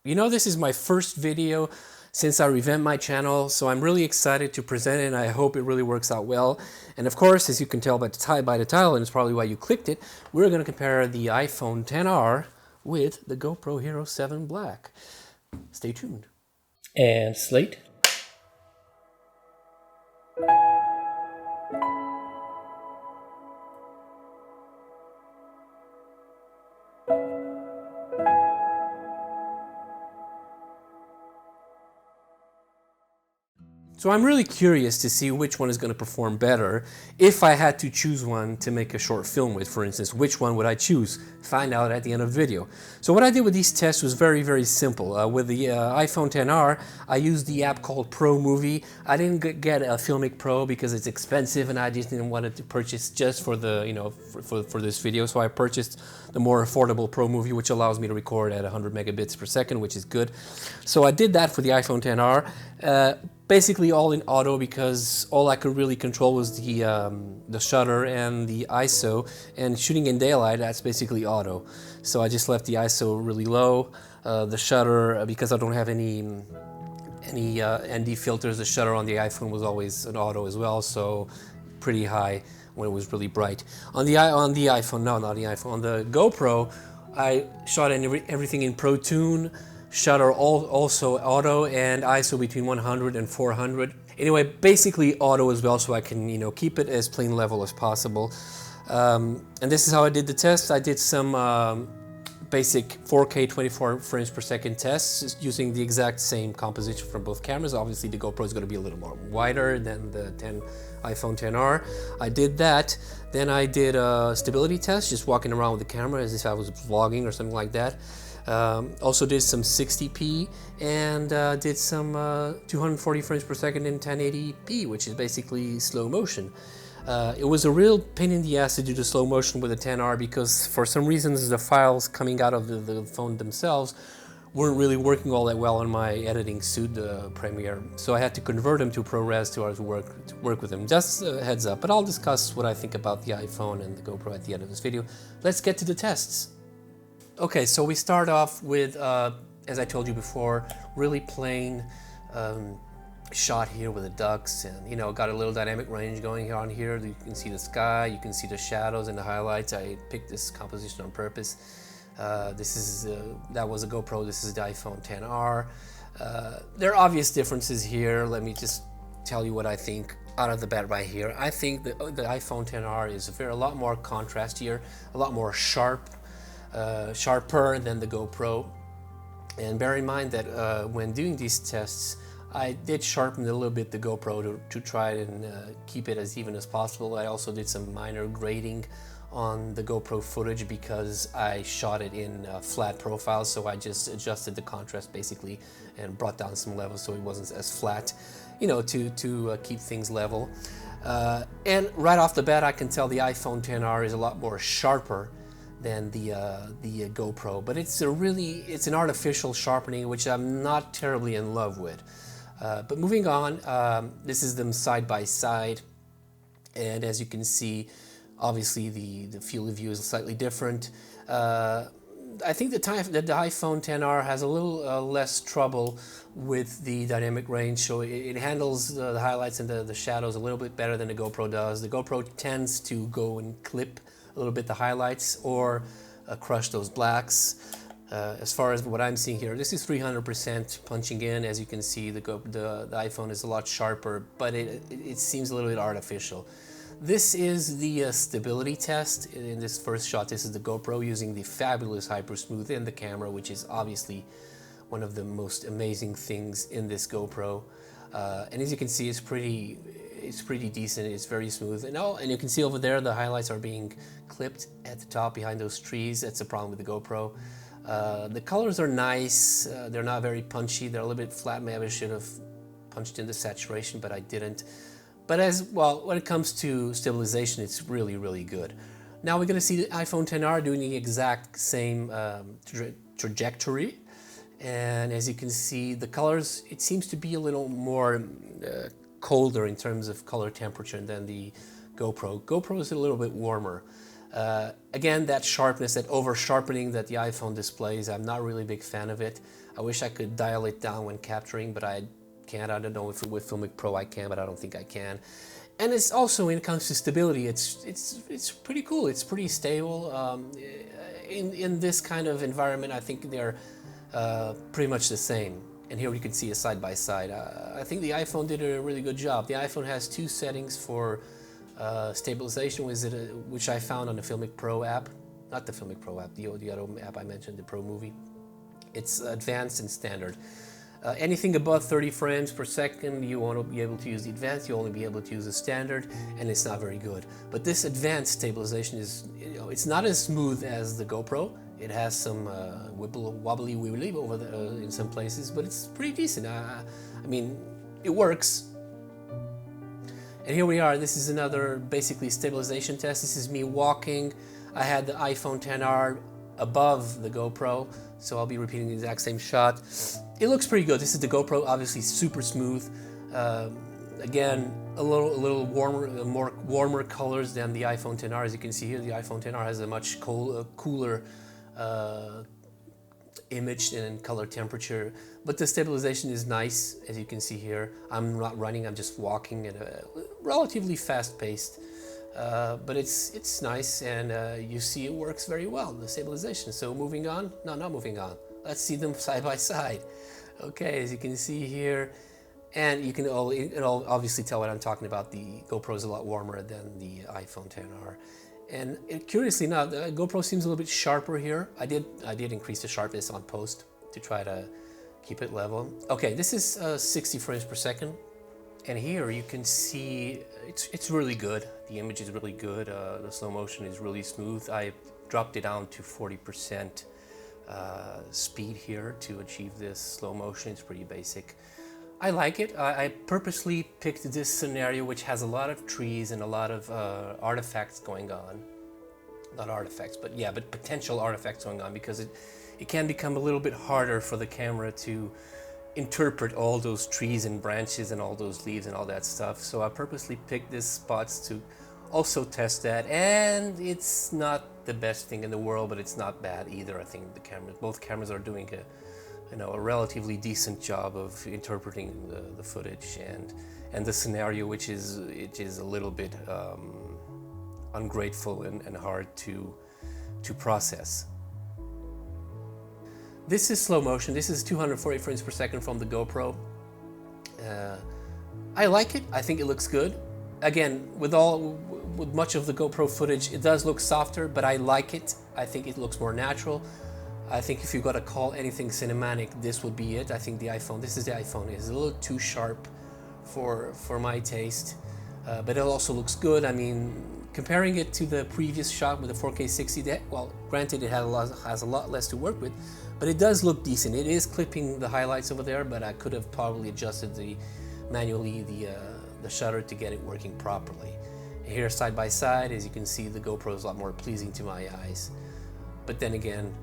You know, this is my first video since I revamped my channel, so I'm really excited to present it and I hope it really works out well. And of course, as you can tell by the title, and it's probably why you clicked it, we're going to compare the iPhone XR with the GoPro Hero 7 Black. Stay tuned. And slate. So I'm really curious to see which one is going to perform better. If I had to choose one to make a short film with, for instance, which one would I choose? Find out at the end of the video. So what I did with these tests was very, very simple. With the iPhone XR, I used the app called Pro Movie. I didn't get a Filmic Pro because it's expensive and I just didn't want it to purchase just for the, for this video. So I purchased the more affordable Pro Movie, which allows me to record at 100 megabits per second, which is good. So I did that for the iPhone XR. Basically all in auto because all I could really control was the shutter and the ISO, and shooting in daylight, that's basically auto. So I just left the ISO really low. The shutter, because I don't have any ND filters, the shutter on the iPhone was always an auto as well, so pretty high when it was really bright. On the iPhone, no, not the iPhone, on the GoPro, I shot everything in Pro Tune. Shutter also auto, and ISO between 100 and 400. Anyway, basically auto as well, so I can keep it as plain level as possible. And this is how I did the test. I did some basic 4K 24 frames per second tests using the exact same composition from both cameras. Obviously the GoPro is going to be a little more wider than the iPhone XR. I did that. Then I did a stability test, just walking around with the camera as if I was vlogging or something like that. Also did some 60p and did some 240 frames per second in 1080p, which is basically slow motion. It was a real pain in the ass to do the slow motion with the XR because for some reasons the files coming out of the phone themselves weren't really working all that well on my editing suite, the Premiere. So I had to convert them to ProRes to work with them. Just a heads up, but I'll discuss what I think about the iPhone and the GoPro at the end of this video. Let's get to the tests. Okay, so we start off with, as I told you before, really plain shot here with the ducks, and got a little dynamic range going on here. You can see the sky, you can see the shadows and the highlights. I picked this composition on purpose. That was a GoPro, this is the iPhone XR. There are obvious differences here. Let me just tell you what I think out of the bat right here. I think the iPhone XR is a lot more contrast here, a lot more sharper than the GoPro. And bear in mind that when doing these tests, I did sharpen a little bit the GoPro to try and keep it as even as possible. I also did some minor grading on the GoPro footage because I shot it in flat profile, so I just adjusted the contrast basically and brought down some levels so it wasn't as flat, to keep things level. And right off the bat, I can tell the iPhone XR is a lot more sharper than the GoPro, but it's an artificial sharpening which I'm not terribly in love with. But moving on, this is them side by side, and as you can see, obviously the field of view is slightly different. I think the iPhone XR has a little less trouble with the dynamic range, so it handles the highlights and the shadows a little bit better than the GoPro does. The GoPro tends to go and clip a little bit the highlights or crush those blacks. As far as what I'm seeing here, this is 300% punching in. As you can see, the iPhone is a lot sharper, but it seems a little bit artificial. This is the stability test. In this first shot, this is the GoPro using the fabulous Hyper Smooth in the camera, which is obviously one of the most amazing things in this GoPro. And as you can see, it's pretty decent. It's very smooth, and you can see over there the highlights are being clipped at the top behind those trees. That's the problem with the GoPro. The colors are nice. They're not very punchy. They're a little bit flat. Maybe I should have punched in the saturation, but I didn't. But as well, when it comes to stabilization, it's really, really good. Now we're going to see the iPhone XR doing the exact same trajectory. And as you can see, the colors, it seems to be a little more colder in terms of color temperature than the GoPro. GoPro is a little bit warmer. Again, that sharpness, that over sharpening that the iPhone displays, I'm not really a big fan of it. I wish I could dial it down when capturing, but I can't. I don't know if with Filmic Pro I can, but I don't think I can. And it's also, when it comes to stability, it's pretty cool. It's pretty stable. In this kind of environment, I think they're pretty much the same. And here we can see a side by side. I think the iPhone did a really good job. The iPhone has two settings for stabilization, which I found on the Filmic Pro app. Not the Filmic Pro app, the other app I mentioned, the Pro Movie. It's advanced and standard. Anything above 30 frames per second, you want to be able to use the advanced, you only be able to use the standard, and it's not very good. But this advanced stabilization is, it's not as smooth as the GoPro. It has some wobbly wibbly over in some places, but it's pretty decent. I mean, it works. And here we are. This is another basically stabilization test. This is me walking. I had the iPhone XR above the GoPro, so I'll be repeating the exact same shot. It looks pretty good. This is the GoPro, obviously super smooth. Again, a little warmer, warmer colors than the iPhone XR. As you can see here, the iPhone XR has a much cooler image and color temperature, but the stabilization is nice. As you can see here, I'm not running, I'm just walking at a relatively fast paced, but it's nice, and you see it works very well, the stabilization. So moving on, no, not moving on, let's see them side by side. Okay, as you can see here, and you can all obviously tell what I'm talking about. The GoPro is a lot warmer than the iPhone XR. And curiously enough, the GoPro seems a little bit sharper here. I did increase the sharpness on post to try to keep it level. Okay, this is 60 frames per second, and here you can see it's really good. The image is really good. The slow motion is really smooth. I dropped it down to 40% speed here to achieve this slow motion. It's pretty basic. I like it. I purposely picked this scenario, which has a lot of trees and a lot of artifacts going on. Not artifacts, but yeah, but potential artifacts going on, because it can become a little bit harder for the camera to interpret all those trees and branches and all those leaves and all that stuff. So I purposely picked these spots to also test that, and it's not the best thing in the world, but it's not bad either. I think both cameras are doing a relatively decent job of interpreting the footage and the scenario, which is a little bit ungrateful and hard to process. This is slow motion. This is 240 frames per second from the GoPro. I like it. I think it looks good. Again, with much of the GoPro footage, it does look softer, but I like it. I think it looks more natural. I think if you got to call anything cinematic, this would be it. I think this is the iPhone, is a little too sharp for my taste, but it also looks good. I mean, comparing it to the previous shot with the 4K 60, well, granted it has a lot less to work with, but it does look decent. It is clipping the highlights over there, but I could have probably adjusted manually the shutter to get it working properly. And here, side by side, as you can see, the GoPro is a lot more pleasing to my eyes. But then again,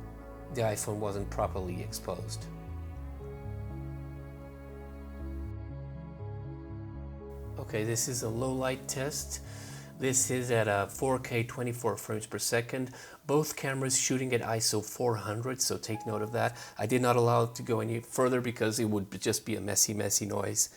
the iPhone wasn't properly exposed. Okay, this is a low light test. This is at 4K 24 frames per second. Both cameras shooting at ISO 400, so take note of that. I did not allow it to go any further because it would just be a messy noise.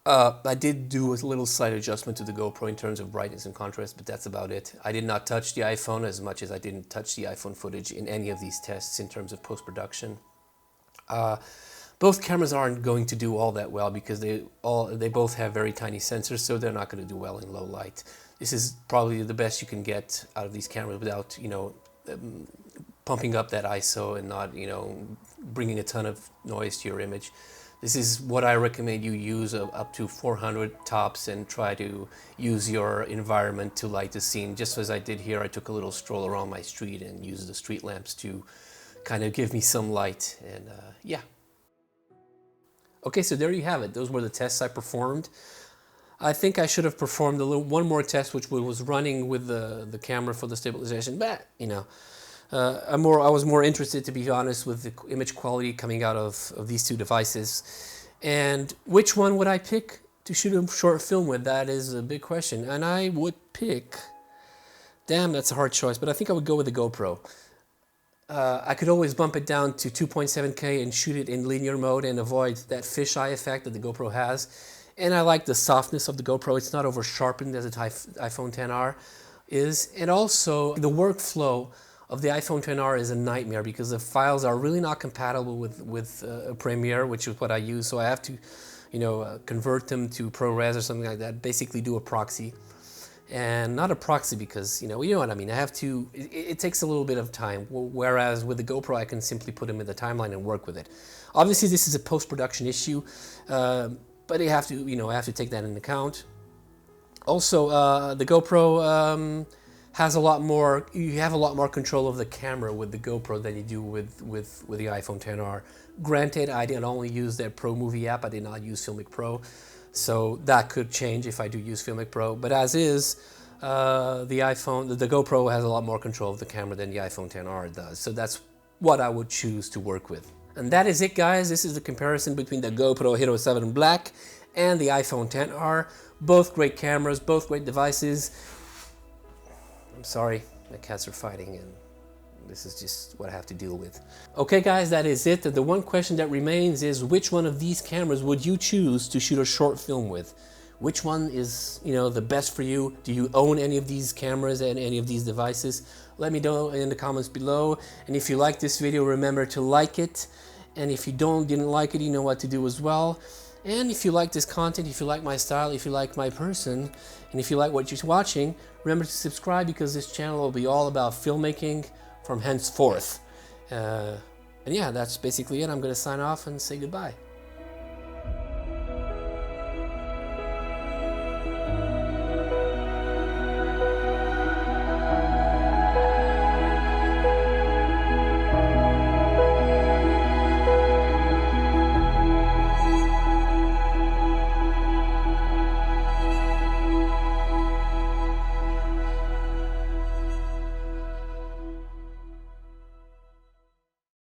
I did do a little slight adjustment to the GoPro in terms of brightness and contrast, but that's about it. I did not touch the iPhone as much as I didn't touch the iPhone footage in any of these tests in terms of post-production. Both cameras aren't going to do all that well because they both have very tiny sensors, so they're not going to do well in low light. This is probably the best you can get out of these cameras without, pumping up that ISO and not, bringing a ton of noise to your image. This is what I recommend you use up to 400 tops, and try to use your environment to light the scene. Just as I did here, I took a little stroll around my street and used the street lamps to kind of give me some light, and yeah. Okay, so there you have it. Those were the tests I performed. I think I should have performed one more test, which was running with the camera for the stabilization, but I was more interested, to be honest, with the image quality coming out of these two devices. And which one would I pick to shoot a short film with? That is a big question. And I would pick Damn, that's a hard choice, but I think I would go with the GoPro. I could always bump it down to 2.7K and shoot it in linear mode and avoid that fisheye effect that the GoPro has. And I like the softness of the GoPro. It's not over sharpened as the iPhone XR is. And also the workflow of the iPhone XR is a nightmare because the files are really not compatible with Premiere, which is what I use. So I have to, convert them to ProRes or something like that. Basically do a proxy. And not a proxy because, you know what I mean. I have to, it takes a little bit of time. Whereas with the GoPro, I can simply put them in the timeline and work with it. Obviously, this is a post-production issue, but I have to take that into account. Also, the GoPro has a lot more, you have a lot more control of the camera with the GoPro than you do with the iPhone XR. Granted, I did only use their Pro Movie app. I did not use Filmic Pro. So that could change if I do use Filmic Pro, but as is, the GoPro has a lot more control of the camera than the iPhone XR does. So that's what I would choose to work with. And that is it, guys. This is the comparison between the GoPro Hero 7 Black and the iPhone XR. Both great cameras, both great devices. I'm sorry, my cats are fighting and this is just what I have to deal with. Okay guys, that is it. The one question that remains is which one of these cameras would you choose to shoot a short film with? Which one is, the best for you? Do you own any of these cameras and any of these devices? Let me know in the comments below. And if you like this video, remember to like it. And if you didn't like it, you know what to do as well. And if you like this content, if you like my style, if you like my person, and if you like what you're watching, remember to subscribe because this channel will be all about filmmaking from henceforth. And yeah, that's basically it. I'm going to sign off and say goodbye.